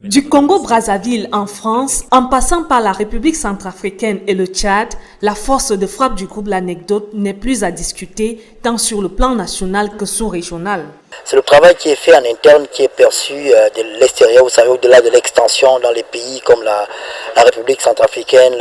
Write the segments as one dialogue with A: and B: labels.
A: Du Congo-Brazzaville en France, en passant par la République centrafricaine et le Tchad, la force de frappe du groupe L'Anecdote n'est plus à discuter tant sur le plan national que sous-régional.
B: C'est le travail qui est fait en interne qui est perçu de l'extérieur, vous savez, au-delà de l'extension dans les pays comme la République centrafricaine,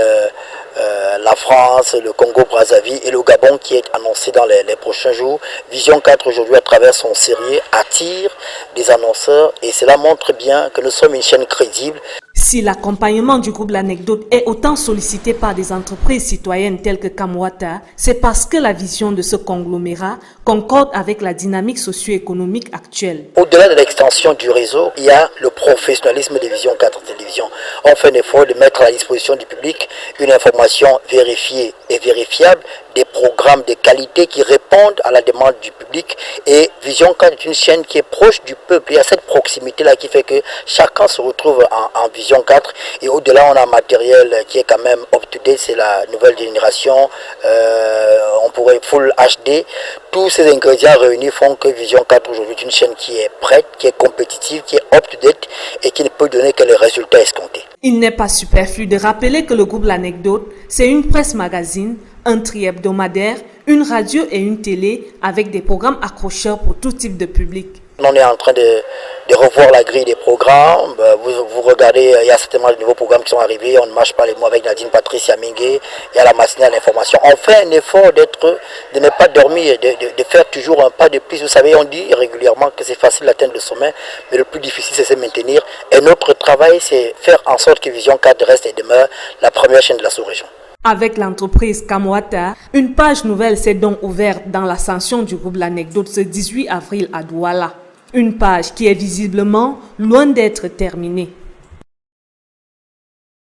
B: la France, le Congo-Brazzaville et le Gabon qui est annoncé dans les prochains jours. Vision 4 aujourd'hui à travers son série attire des annonceurs et cela montre bien que nous sommes une chaîne crédible.
A: Si l'accompagnement du groupe L'Anecdote est autant sollicité par des entreprises citoyennes telles que Kamwata, c'est parce que la vision de ce conglomérat concorde avec la dynamique socio-économique actuelle.
B: Au-delà de l'extension du réseau, il y a le professionnalisme de Vision 4 Télévision. On fait un effort de mettre à la disposition du public une information vérifiée et vérifiable, des programmes de qualité qui répondent à la demande du public. Et Vision 4 est une chaîne qui est proche du peuple. Il y a cette proximité-là qui fait que chacun se retrouve en Vision 4. Et au-delà, on a un matériel qui est quand même up-to-date, c'est la nouvelle génération. On pourrait Full HD. Tous ces ingrédients réunis font que Vision 4 aujourd'hui est une chaîne qui est prête, qui est compétitive, qui est up-to-date et qui ne peut donner que les résultats escomptés.
A: Il n'est pas superflu de rappeler que le groupe L'Anecdote, c'est une presse magazine, un tri-hebdomadaire, une radio et une télé avec des programmes accrocheurs pour tout type de public.
B: On est en train de revoir la grille des programmes. Vous regardez, il y a certainement de nouveaux programmes qui sont arrivés. On ne marche pas les mots avec Nadine Patricia Mingué. Il y a la matinale d'information. On fait un effort de ne pas dormir, de faire toujours un pas de plus. Vous savez, on dit régulièrement que c'est facile d'atteindre le sommet, mais le plus difficile, c'est de se maintenir. Et notre travail, c'est faire en sorte que Vision 4 reste et demeure la première chaîne de la sous-région.
A: Avec l'entreprise Kamwata, une page nouvelle s'est donc ouverte dans l'ascension du groupe L'Anecdote ce 18 avril à Douala. Une page qui est visiblement loin d'être terminée.